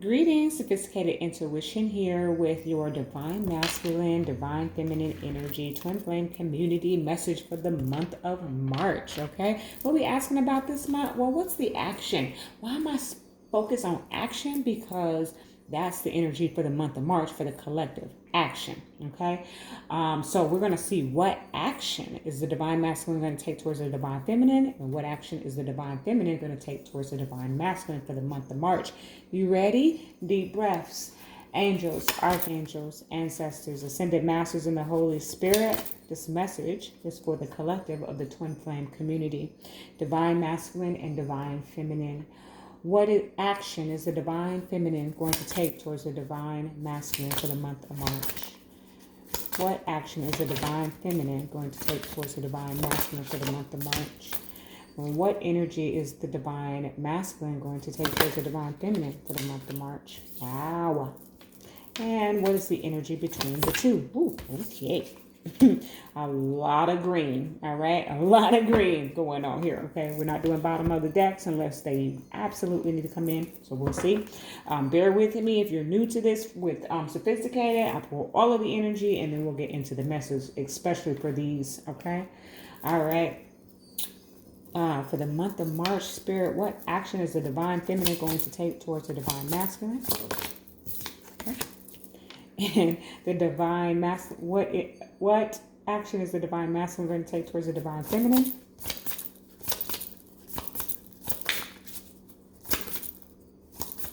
Greetings, sophisticated intuition here with your divine masculine, divine feminine energy, twin flame community message for the month of March. Okay, what are we asking about this month? Well, what's the action? Why am I focused on action? Because that's the energy for the month of March for the collective action. Okay, so we're going to see what action is the divine masculine going to take towards the divine feminine, and what action is the divine feminine going to take towards the divine masculine for the month of March. You ready? Deep breaths. Angels, archangels, ancestors, ascended masters, and the Holy Spirit. This message is for the collective of the twin flame community, divine masculine and divine feminine. What action is the divine feminine going to take towards the divine masculine for the month of March? What action is the divine feminine going to take towards the divine masculine for the month of March? And what energy is the divine masculine going to take towards the divine feminine for the month of March? Wow. And what is the energy between the two? Ooh, okay. A lot of green, all right? A lot of green going on here, okay? We're not doing bottom of the decks unless they absolutely need to come in, so we'll see. Bear with me if you're new to this with Sophisticated. I pull all of the energy, and then we'll get into the message, especially for these, okay? All right. For the month of March, Spirit, what action is the divine feminine going to take towards the divine masculine? Okay. And the divine masculine, what action is the divine masculine going to take towards the divine feminine?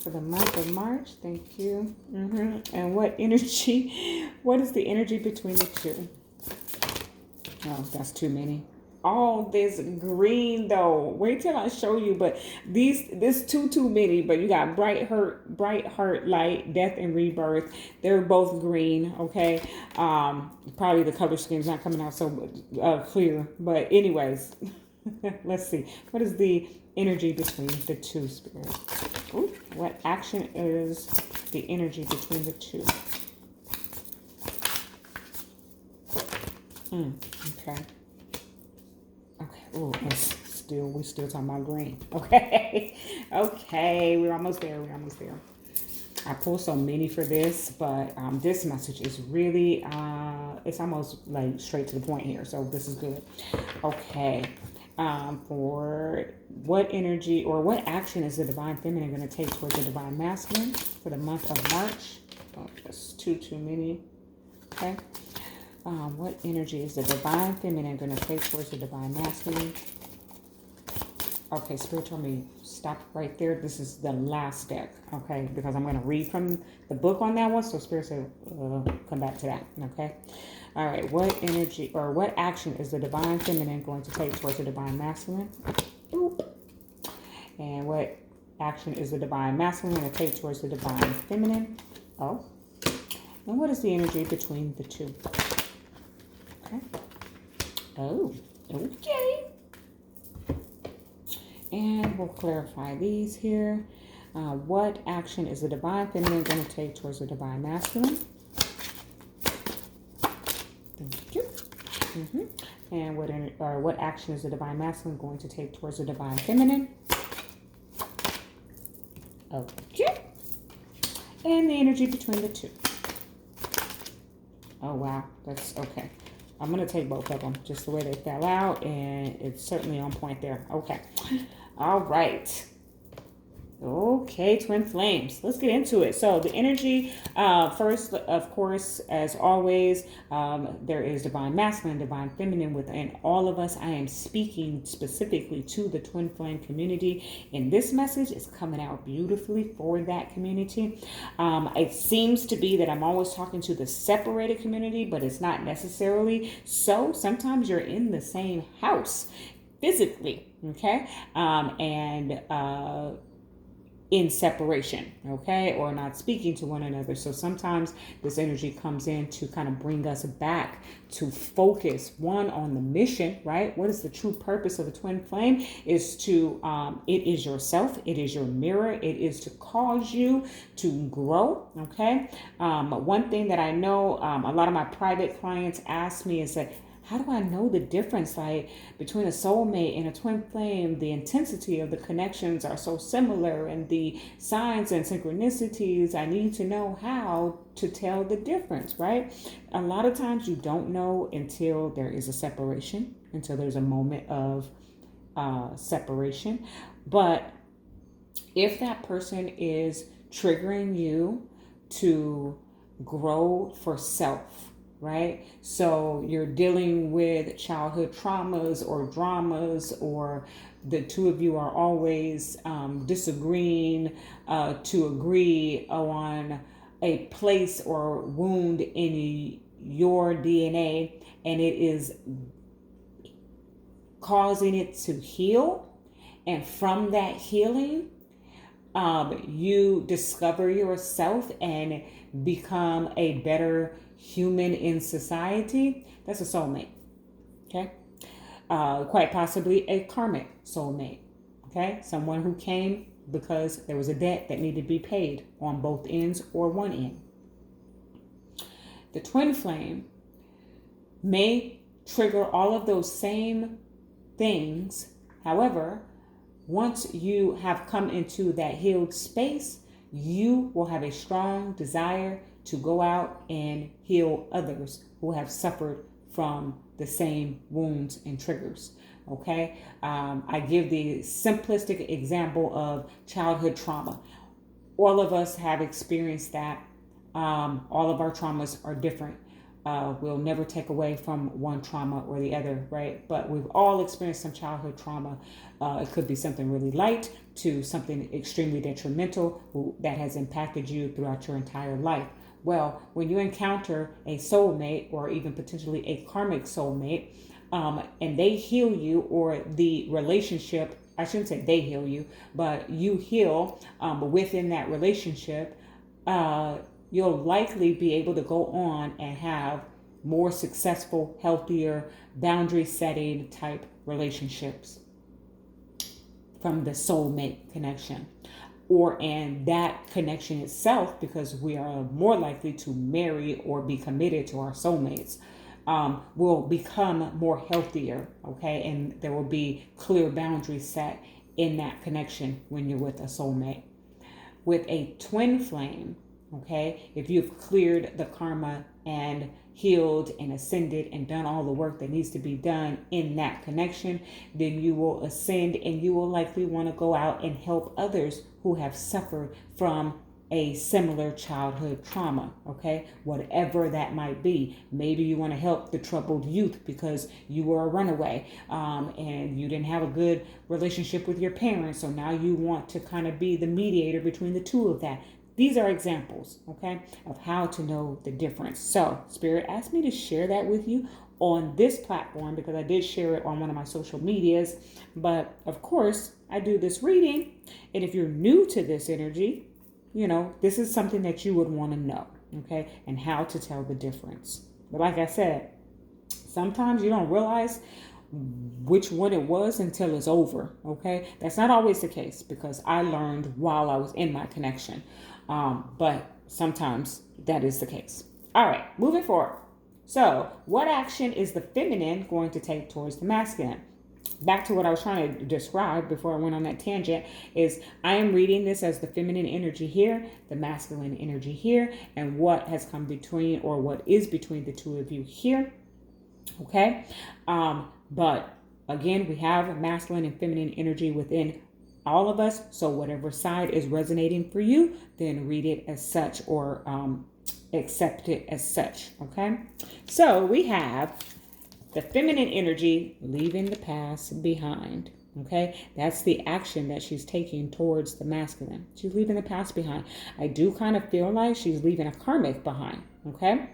For the month of March, thank you. And what is the energy between the two? Oh, that's too many. All this green though. Wait till I show you. But this too many. But you got bright heart, light, death and rebirth. They're both green. Okay. Probably the color scheme's not coming out so clear. But anyways, let's see. What is the energy between the two, Spirit? Ooh, what action is the energy between the two? Okay. Oh, we're still talking about green. Okay. Okay. We're almost there. I pulled so many for this, but this message is really, it's almost like straight to the point here. So this is good. Okay. For what energy or what action is the divine feminine going to take towards the divine masculine for the month of March? Oh, that's too many. Okay. What energy is the divine feminine going to take towards the divine masculine? Okay, Spirit told me stop right there. This is the last deck, okay? Because I'm going to read from the book on that one. So Spirit said, come back to that, okay? All right, what energy or what action is the divine feminine going to take towards the divine masculine? Oop. And what action is the divine masculine going to take towards the divine feminine? Oh. And what is the energy between the two? Oh, okay. And we'll clarify these here. What action is the divine feminine going to take towards the divine masculine? Thank you. And what action is the divine masculine going to take towards the divine feminine? Okay. And the energy between the two. Oh, wow. That's okay. I'm going to take both of them just the way they fell out, and it's certainly on point there. Okay. All right. Okay, twin flames. Let's get into it. So the energy, first, of course, as always, there is divine masculine, divine feminine within all of us. I am speaking specifically to the twin flame community, and this message is coming out beautifully for that community. It seems to be that I'm always talking to the separated community, but it's not necessarily so. Sometimes you're in the same house physically, okay? In separation, okay, or not speaking to one another. So sometimes this energy comes in to kind of bring us back to focus on the mission, right? What is the true purpose of the twin flame? Is to it is yourself, it is your mirror, it is to cause you to grow, okay? One thing that I know a lot of my private clients ask me is that, how do I know the difference, like between a soulmate and a twin flame? The intensity of the connections are so similar, and the signs and synchronicities, I need to know how to tell the difference, right? A lot of times you don't know until there is a separation, until there's a moment of separation. But if that person is triggering you to grow for self, right? So you're dealing with childhood traumas or dramas, or the two of you are always disagreeing to agree on a place or wound in your DNA, and it is causing it to heal. And from that healing, you discover yourself and become a better human in society. That's a soulmate. Okay. Quite possibly a karmic soulmate. Okay. Someone who came because there was a debt that needed to be paid on both ends or one end. The twin flame may trigger all of those same things. However, once you have come into that healed space, you will have a strong desire to go out and heal others who have suffered from the same wounds and triggers. Okay. I give the simplistic example of childhood trauma. All of us have experienced that. All of our traumas are different. We'll never take away from one trauma or the other, right? But we've all experienced some childhood trauma. It could be something really light to something extremely detrimental that has impacted you throughout your entire life. Well, when you encounter a soulmate or even potentially a karmic soulmate, and they heal you, or the relationship, I shouldn't say they heal you, but you heal within that relationship, you'll likely be able to go on and have more successful, healthier, boundary setting type relationships from the soulmate connection. And that connection itself, because we are more likely to marry or be committed to our soulmates, will become more healthier, okay? And there will be clear boundaries set in that connection when you're with a soulmate. With a twin flame, okay, if you've cleared the karma and healed and ascended and done all the work that needs to be done in that connection, then you will ascend and you will likely want to go out and help others who have suffered from a similar childhood trauma, okay? Whatever that might be. Maybe you want to help the troubled youth because you were a runaway and you didn't have a good relationship with your parents, so now you want to kind of be the mediator between the two of that. These are examples, okay, of how to know the difference. So Spirit asked me to share that with you on this platform because I did share it on one of my social medias. But of course, I do this reading. And if you're new to this energy, this is something that you would want to know, okay, and how to tell the difference. But like I said, sometimes you don't realize which one it was until it's over, okay? That's not always the case because I learned while I was in my connection. But sometimes that is the case. All right, moving forward. So what action is the feminine going to take towards the masculine? Back to what I was trying to describe before I went on that tangent is I am reading this as the feminine energy here, the masculine energy here, and what has come between, or what is between the two of you here. Okay. But again, we have masculine and feminine energy within all of us. So whatever side is resonating for you, then read it as such, or accept it as such. Okay. So we have the feminine energy leaving the past behind. Okay. That's the action that she's taking towards the masculine. She's leaving the past behind. I do kind of feel like she's leaving a karmic behind. Okay.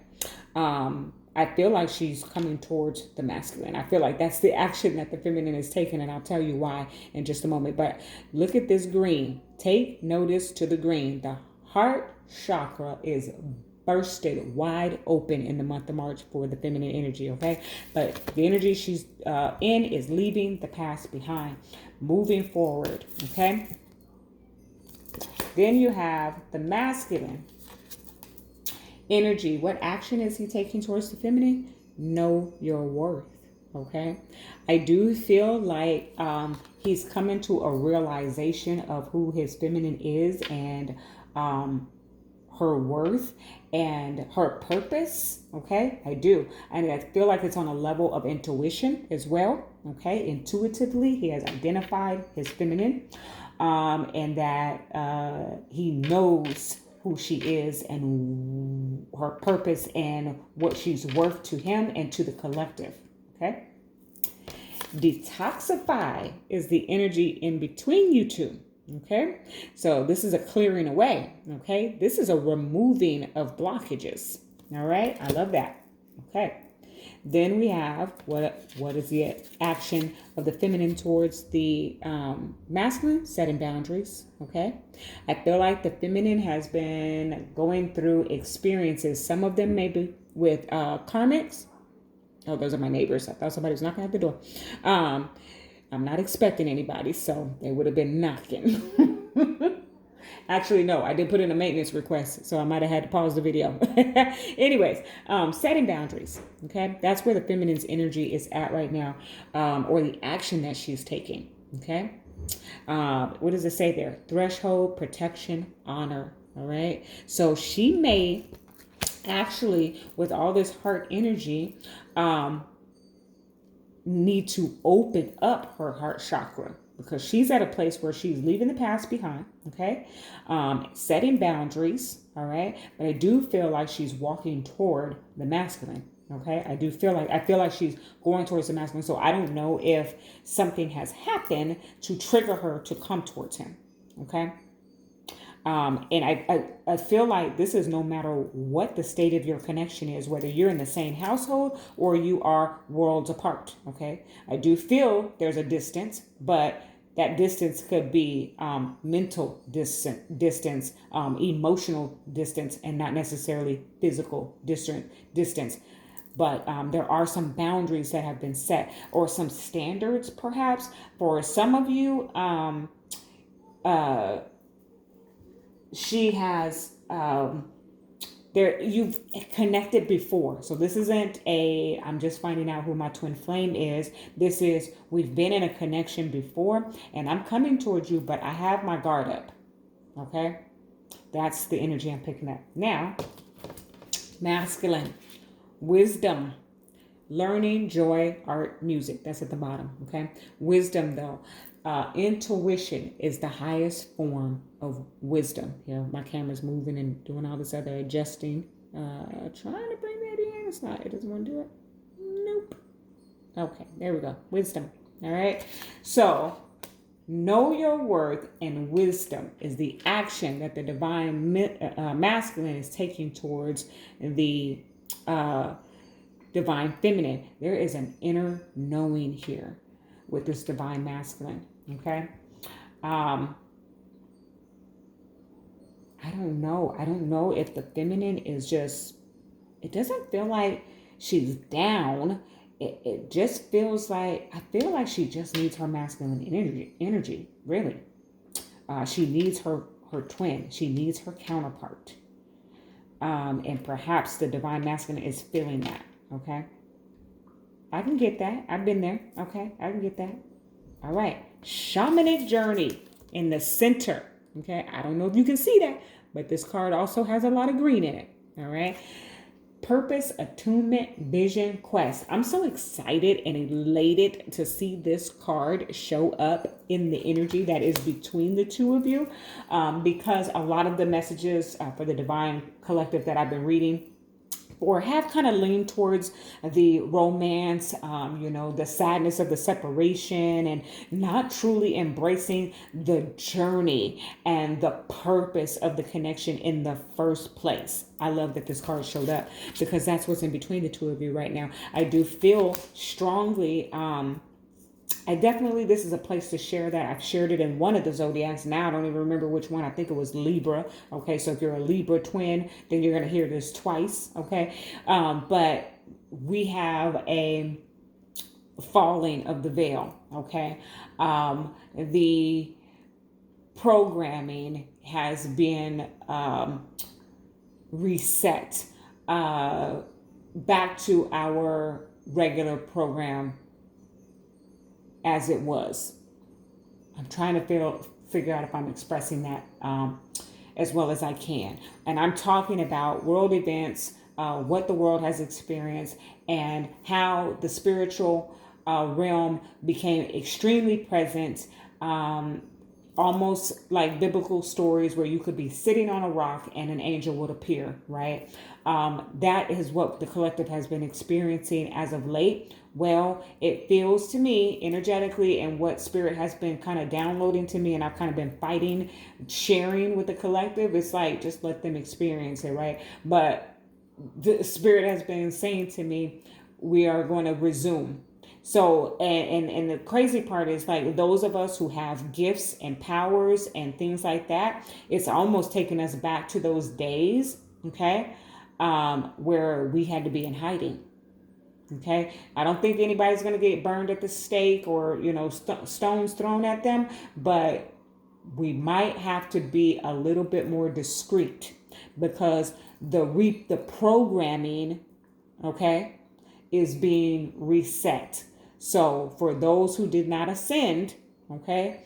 I feel like she's coming towards the masculine. I feel like that's the action that the feminine is taking, and I'll tell you why in just a moment. But look at this green. Take notice to the green. The heart chakra is bursted wide open in the month of March for the feminine energy, okay? But the energy she's in is leaving the past behind, moving forward, okay? Then you have the masculine energy. What action is he taking towards the feminine? know your worth. Okay. I do feel like he's coming to a realization of who his feminine is, and her worth and her purpose. Okay, I do. And I feel like it's on a level of intuition as well. Okay, intuitively, he has identified his feminine, and that he knows who she is and her purpose and what she's worth to him and to the collective. Okay. Detoxify is the energy in between you two. Okay, so this is a clearing away. Okay, this is a removing of blockages. All right, I love that. Okay, then we have what is the action of the feminine towards the masculine? Setting boundaries. Okay, I feel like the feminine has been going through experiences. Some of them maybe with karmics. Oh, those are my neighbors. I thought somebody was knocking at the door. I'm not expecting anybody, so they would have been knocking. Actually, no, I did put in a maintenance request, so I might have had to pause the video. Anyways, setting boundaries. Okay, that's where the feminine's energy is at right now, or the action that she's taking. Okay, what does it say there? Threshold, protection, honor. All right, so she may actually, with all this heart energy, need to open up her heart chakra, because she's at a place where she's leaving the past behind. Okay, setting boundaries. All right, but I do feel like she's walking toward the masculine. Okay, I feel like she's going towards the masculine. So I don't know if something has happened to trigger her to come towards him. Okay. And I feel like this is no matter what the state of your connection is, whether you're in the same household or you are worlds apart. Okay. I do feel there's a distance, but that distance could be mental distance, emotional distance, and not necessarily physical distance. But there are some boundaries that have been set, or some standards, perhaps. For some of you, she has there, you've connected before. So this isn't I'm just finding out who my twin flame is. This is, we've been in a connection before, and I'm coming towards you, but I have my guard up. Okay, that's the energy I'm picking up now. Masculine, wisdom, learning, joy, art, music. That's at the bottom. Okay, wisdom though. Intuition is the highest form of wisdom. Here, my camera's moving and doing all this other adjusting. Trying to bring that in. It doesn't want to do it. Nope. Okay, there we go. Wisdom. All right. So, know your worth, and wisdom is the action that the divine masculine is taking towards the divine feminine. There is an inner knowing here with this divine masculine. Okay. I don't know. I don't know if the feminine is just, it doesn't feel like she's down. It just feels like, I feel like she just needs her masculine energy, really. She needs her twin. She needs her counterpart. And perhaps the divine masculine is feeling that. Okay. I can get that. I've been there. Okay. I can get that. All right. Shamanic journey in the center. Okay. I don't know if you can see that, but this card also has a lot of green in it. All right. Purpose, attunement, vision, quest. I'm so excited and elated to see this card show up in the energy that is between the two of you, because a lot of the messages for the divine collective that I've been reading or have kind of leaned towards the romance, the sadness of the separation, and not truly embracing the journey and the purpose of the connection in the first place. I love that this card showed up, because that's what's in between the two of you right now. I do feel strongly, this is a place to share that. I've shared it in one of the zodiacs. Now I don't even remember which one. I think it was Libra. Okay, so if you're a Libra twin, then you're going to hear this twice. Okay, but we have a falling of the veil. Okay, the programming has been reset. back to our regular program as it was. I'm trying to figure out if I'm expressing that as well as I can. And I'm talking about world events, what the world has experienced, and how the spiritual realm became extremely present, almost like biblical stories where you could be sitting on a rock and an angel would appear, right? That is what the collective has been experiencing as of late. Well, it feels to me energetically, and what spirit has been kind of downloading to me, and I've kind of been fighting, sharing with the collective. It's like, just let them experience it, right? But the spirit has been saying to me, we are going to resume. So, and the crazy part is, like, those of us who have gifts and powers and things like that, it's almost taking us back to those days, okay, where we had to be in hiding. Okay, I don't think anybody's going to get burned at the stake or, stones thrown at them, but we might have to be a little bit more discreet, because the programming, okay, is being reset. So for those who did not ascend, okay,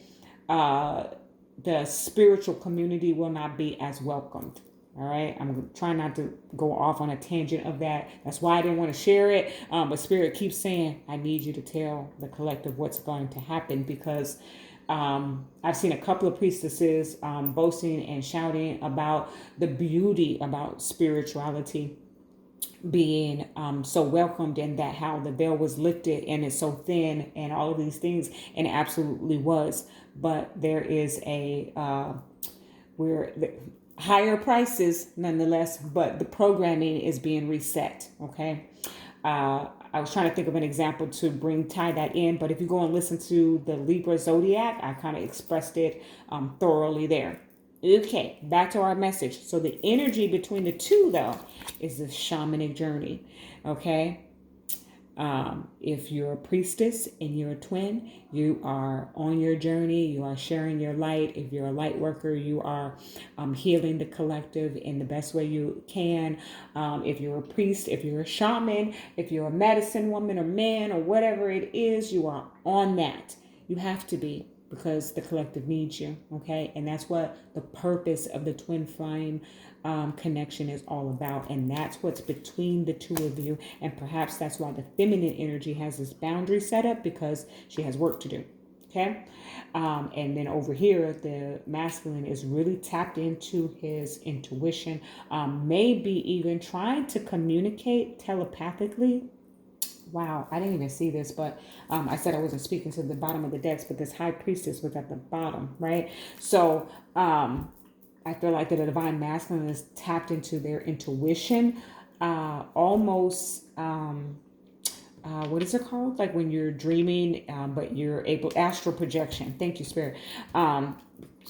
the spiritual community will not be as welcomed. All right, I'm trying not to go off on a tangent of that. That's why I didn't want to share it. But Spirit keeps saying, I need you to tell the collective what's going to happen, because I've seen a couple of priestesses boasting and shouting about the beauty about spirituality being so welcomed, and that how the veil was lifted and it's so thin and all of these things, and it absolutely was. But there is higher prices nonetheless, but the programming is being reset. Okay. I was trying to think of an example to tie that in, but if you go and listen to the Libra Zodiac, I kind of expressed it thoroughly there. Okay, back to our message. So the energy between the two, though, is the shamanic journey. Okay. If you're a priestess and you're a twin, you are on your journey. You are sharing your light. If you're a light worker, you are healing the collective in the best way you can. If you're a priest, if you're a shaman, if you're a medicine woman or man or whatever it is, you are on that. You have to be, because the collective needs you. Okay. And that's what the purpose of the twin flame connection is all about. And that's what's between the two of you. And perhaps that's why the feminine energy has this boundary set up, because she has work to do. Okay. And then over here, the masculine is really tapped into his intuition, maybe even trying to communicate telepathically. Wow, I didn't even see this, but I said I wasn't speaking to the bottom of the decks, but this high priestess was at the bottom, right? So I feel like the divine masculine is tapped into their intuition, almost, what is it called? Like when you're dreaming, but you're able, astral projection. Thank you, Spirit.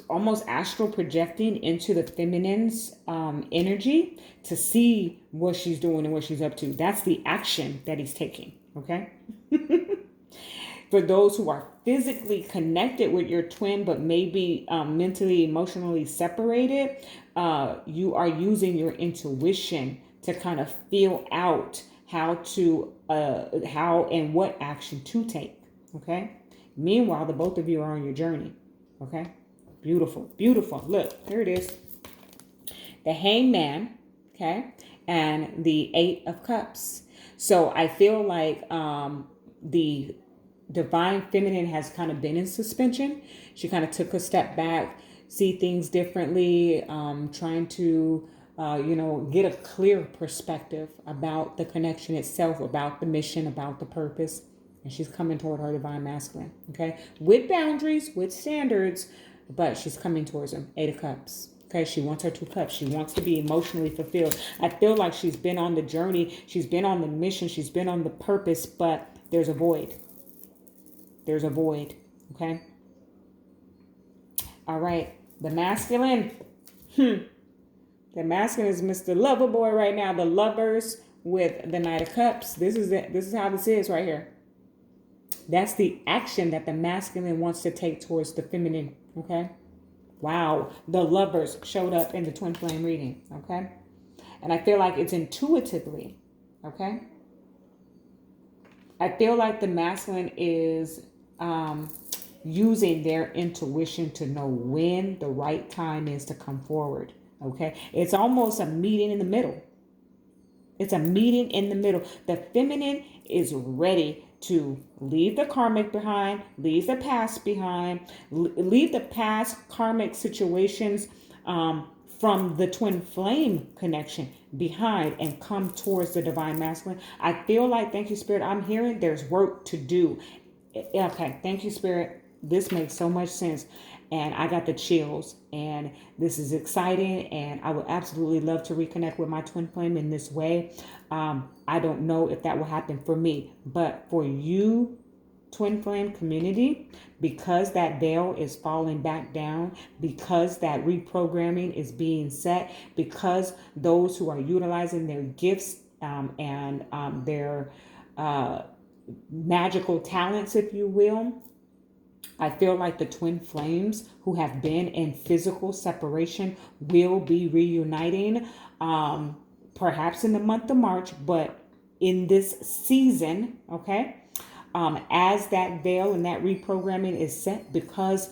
Almost astral projecting into the feminine's energy to see what she's doing and what she's up to. That's the action that he's taking. Okay. For those who are physically connected with your twin, but maybe mentally, emotionally separated, you are using your intuition to kind of feel out how and what action to take. Okay. Meanwhile, the both of you are on your journey. Okay. Beautiful, beautiful. Look, here it is. The Hangman, okay, and the Eight of Cups. So I feel like the divine feminine has kind of been in suspension. She kind of took a step back, see things differently, trying to, get a clear perspective about the connection itself, about the mission, about the purpose. And she's coming toward her divine masculine, okay, with boundaries, with standards, but she's coming towards him. Eight of Cups. Okay, she wants her 2 cups. She wants to be emotionally fulfilled. I feel like she's been on the journey. She's been on the mission. She's been on the purpose, but there's a void. There's a void. Okay. All right. The masculine. The masculine is Mr. Loverboy right now. The Lovers with the Knight of Cups. This is it. This is how this is right here. That's the action that the masculine wants to take towards the feminine. Okay. Wow. The Lovers showed up in the twin flame reading. Okay. And I feel like it's intuitively. Okay. I feel like the masculine is using their intuition to know when the right time is to come forward. Okay. It's almost a meeting in the middle. It's a meeting in the middle. The feminine is ready to leave the karmic behind, leave the past behind, leave the past karmic situations from the twin flame connection behind and come towards the divine masculine. I feel like, thank you, Spirit, I'm hearing there's work to do. Okay, thank you, Spirit. This makes so much sense. And I got the chills. And this is exciting. And I would absolutely love to reconnect with my twin flame in this way. I don't know if that will happen for me. But for you, twin flame community, because that veil is falling back down, because that reprogramming is being set, because those who are utilizing their gifts and their magical talents, if you will, I feel like the twin flames who have been in physical separation will be reuniting, perhaps in the month of March, but in this season, okay, as that veil and that reprogramming is set, because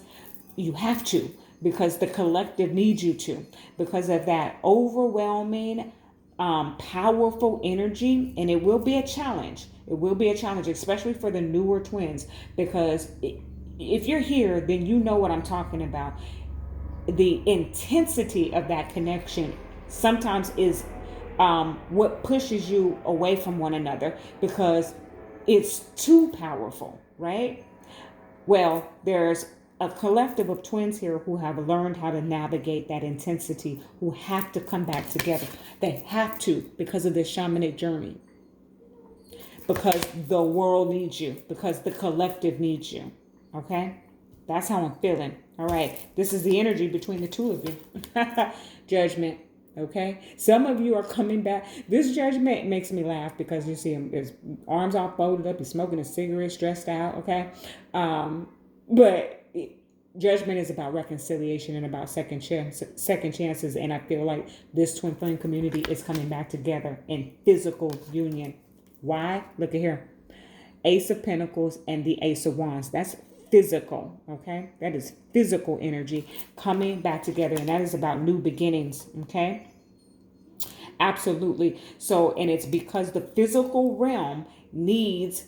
you have to, because the collective needs you to, because of that overwhelming, powerful energy. And it will be a challenge. It will be a challenge, especially for the newer twins, because if you're here, then you know what I'm talking about. The intensity of that connection sometimes is what pushes you away from one another, because it's too powerful, right? Well, there's a collective of twins here who have learned how to navigate that intensity, who have to come back together. They have to, because of this shamanic journey, because the world needs you, because the collective needs you. Okay? That's how I'm feeling. All right. This is the energy between the two of you. Judgment. Okay? Some of you are coming back. This judgment makes me laugh because you see him, his arms all folded up. He's smoking a cigarette, stressed out. Okay? Judgment is about reconciliation and about second chances. And I feel like this twin flame community is coming back together in physical union. Why? Look at here. Ace of Pentacles and the Ace of Wands. That's physical, okay? That is physical energy coming back together, and that is about new beginnings, okay? Absolutely. So, and it's because the physical realm needs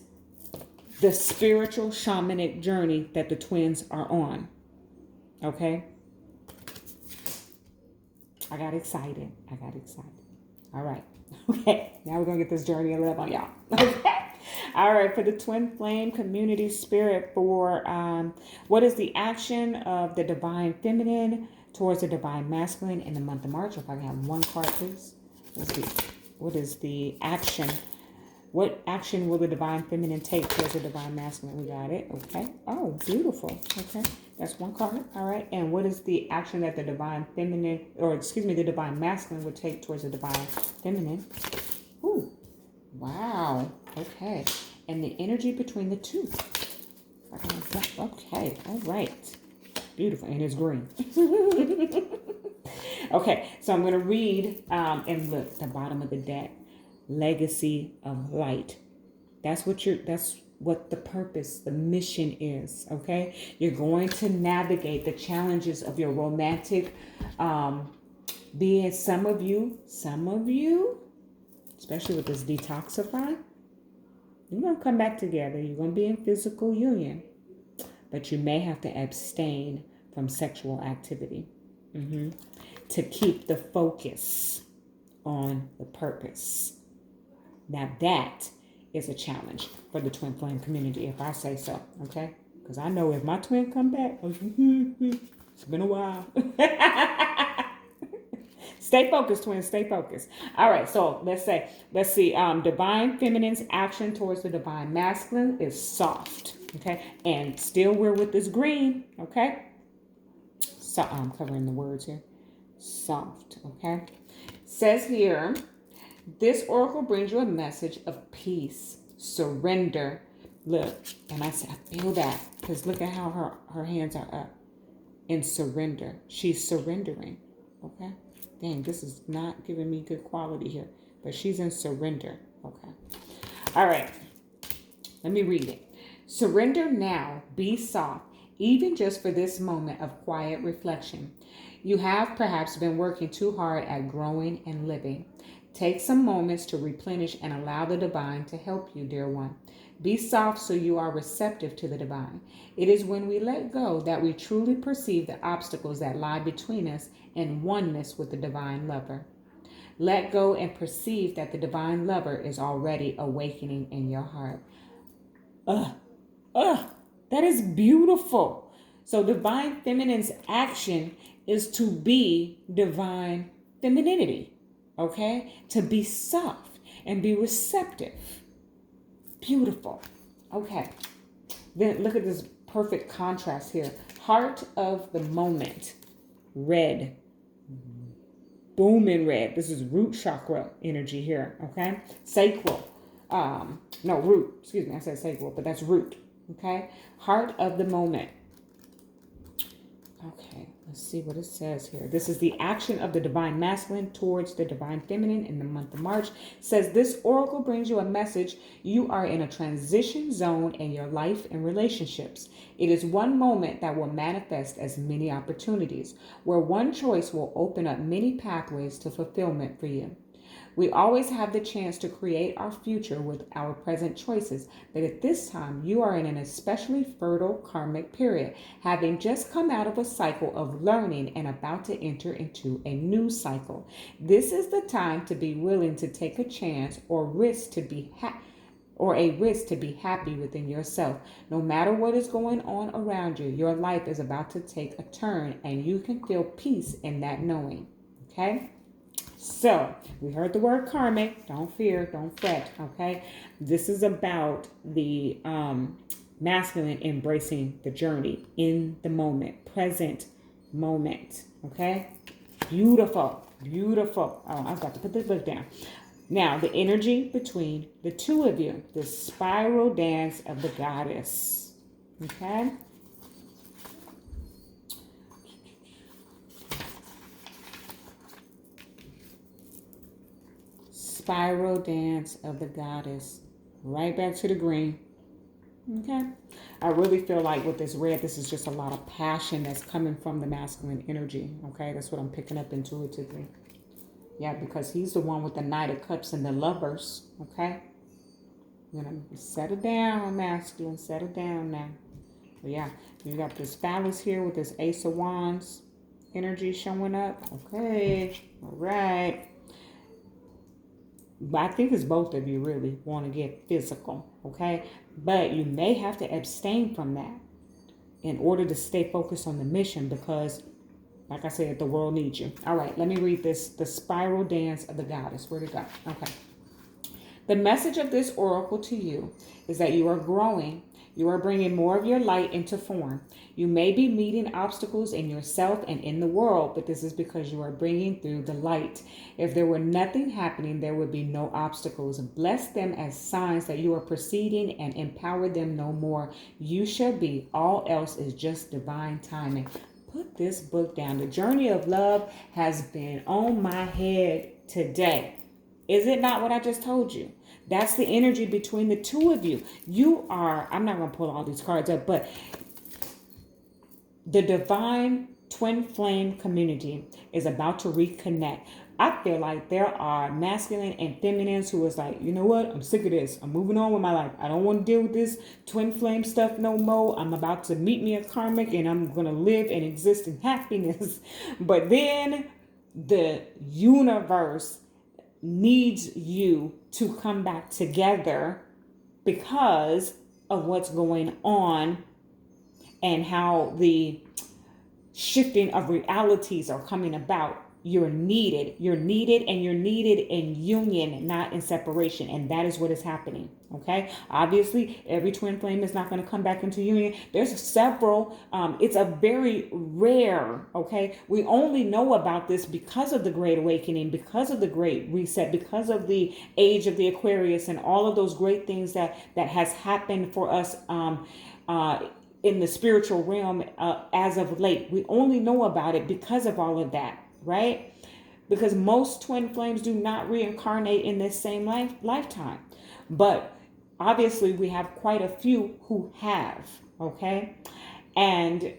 the spiritual shamanic journey that the twins are on, okay? I got excited. All right. Okay, now we're going to get this journey of love on y'all. Okay. All right, for the twin flame community spirit, for what is the action of the divine feminine towards the divine masculine in the month of March? If I can have one card, please. Let's see. What is the action? What action will the divine feminine take towards the divine masculine? We got it. Okay. Oh, beautiful. Okay. That's one card. All right. And what is the action that the divine feminine, or excuse me, the divine masculine would take towards the divine feminine? Ooh. Wow. Okay. And the energy between the two. Okay. All right. Beautiful. And it's green. Okay. So I'm going to read and look, the bottom of the deck. Legacy of light. That's what the purpose, the mission is. Okay. You're going to navigate the challenges of your romantic, being some of you, especially with this detoxify, you're going to come back together. You're going to be in physical union, but you may have to abstain from sexual activity to keep the focus on the purpose. Now that is a challenge for the twin flame community, if I say so, okay? Because I know if my twin come back, it's been a while. Stay focused, twins. Stay focused. All right. So let's see. Divine feminine's action towards the divine masculine is soft. Okay. And still we're with this green. Okay. So I'm covering the words here. Soft. Okay. Says here, this oracle brings you a message of peace, surrender. Look, and I feel that because look at how her hands are up in surrender. She's surrendering. Okay. Dang, this is not giving me good quality here. But she's in surrender. Okay. All right. Let me read it. Surrender now. Be soft, even just for this moment of quiet reflection. You have perhaps been working too hard at growing and living. Take some moments to replenish and allow the divine to help you, dear one. Be soft so you are receptive to the divine. It is when we let go that we truly perceive the obstacles that lie between us and oneness with the divine lover. Let go and perceive that the divine lover is already awakening in your heart. Ugh, ugh, that is beautiful. So, divine feminine's action is to be divine femininity, okay? To be soft and be receptive. Beautiful. Okay. Then look at this perfect contrast here. Heart of the moment, red. Booming red. This is root chakra energy here, okay? Sacral. No, root. Excuse me, I said sacral, but that's root, okay? Heart of the moment. Okay, let's see what it says here. This is the action of the divine masculine towards the divine feminine in the month of March. It says this oracle brings you a message. You are in a transition zone in your life and relationships. It is one moment that will manifest as many opportunities, where one choice will open up many pathways to fulfillment for you. We always have the chance to create our future with our present choices, but at this time, you are in an especially fertile karmic period, having just come out of a cycle of learning and about to enter into a new cycle. This is the time to be willing to take a chance or risk to be happy within yourself. No matter what is going on around you, your life is about to take a turn, and you can feel peace in that knowing. Okay? So, we heard the word karmic. Don't fear, don't fret, okay? This is about the masculine embracing the journey in the moment, present moment, okay? Beautiful, beautiful. Oh, I was about to put this book down. Now, the energy between the two of you, the spiral dance of the goddess, okay? Spiral dance of the goddess. Right back to the green. Okay. I really feel like with this red, this is just a lot of passion that's coming from the masculine energy. Okay. That's what I'm picking up intuitively. Yeah, because he's the one with the Knight of Cups and the Lovers. Okay. You're going to settle down, masculine. Settle down now. But yeah, you got this phallus here with this Ace of Wands energy showing up. Okay. All right. But I think it's both of you really want to get physical, okay? But you may have to abstain from that in order to stay focused on the mission because, like I said, the world needs you. All right, let me read this. The spiral dance of the goddess. Where'd it go? Okay. The message of this oracle to you is that you are growing. You are bringing more of your light into form. You may be meeting obstacles in yourself and in the world, but this is because you are bringing through the light. If there were nothing happening, there would be no obstacles. Bless them as signs that you are proceeding and empower them no more. You shall be. All else is just divine timing. Put this book down. The journey of love has been on my head today. Is it not what I just told you? That's the energy between the two of you. You are, I'm not going to pull all these cards up, but the divine twin flame community is about to reconnect. I feel like there are masculine and feminines who is like, you know what? I'm sick of this. I'm moving on with my life. I don't want to deal with this twin flame stuff no more. I'm about to meet me a karmic and I'm going to live and exist in happiness. But then the universe needs you to come back together because of what's going on and how the shifting of realities are coming about. You're needed, and you're needed in union, not in separation. And that is what is happening. Okay. Obviously, every twin flame is not going to come back into union. There's several. It's a very rare. Okay. We only know about this because of the Great Awakening, because of the Great Reset, because of the age of the Aquarius and all of those great things that has happened for us in the spiritual realm as of late. We only know about it because of all of that. Right? because most twin flames do not reincarnate in this same lifetime. But obviously we have quite a few who have, okay? And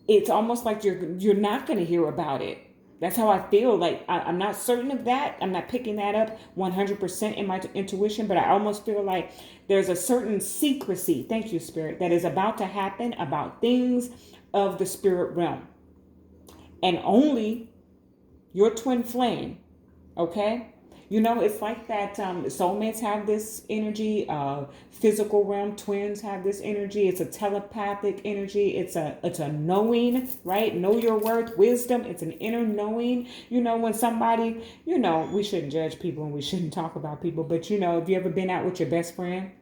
it's almost like you're not going to hear about it. That's how I feel. Like I'm not certain of that. I'm not picking that up 100% in my intuition, but I almost feel like there's a certain secrecy, thank you, Spirit, that is about to happen about things of the spirit realm. And only your twin flame, okay? You know, it's like that soulmates have this energy, physical realm twins have this energy. It's a telepathic energy. It's a knowing, right? Know your worth, wisdom. It's an inner knowing. You know, when somebody, you know, we shouldn't judge people and we shouldn't talk about people, but you know, have you ever been out with your best friend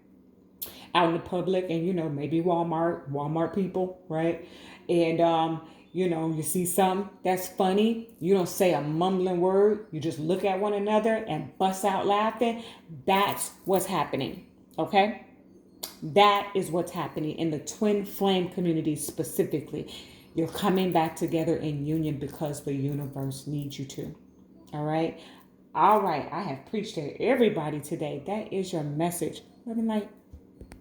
out in the public and, you know, maybe Walmart people, right? And you know, you see something that's funny, you don't say a mumbling word, you just look at one another and bust out laughing. That's what's happening, okay? That is what's happening in the twin flame community specifically. You're coming back together in union because the universe needs you to, all right? All right, I have preached to everybody today. That is your message. Love and light.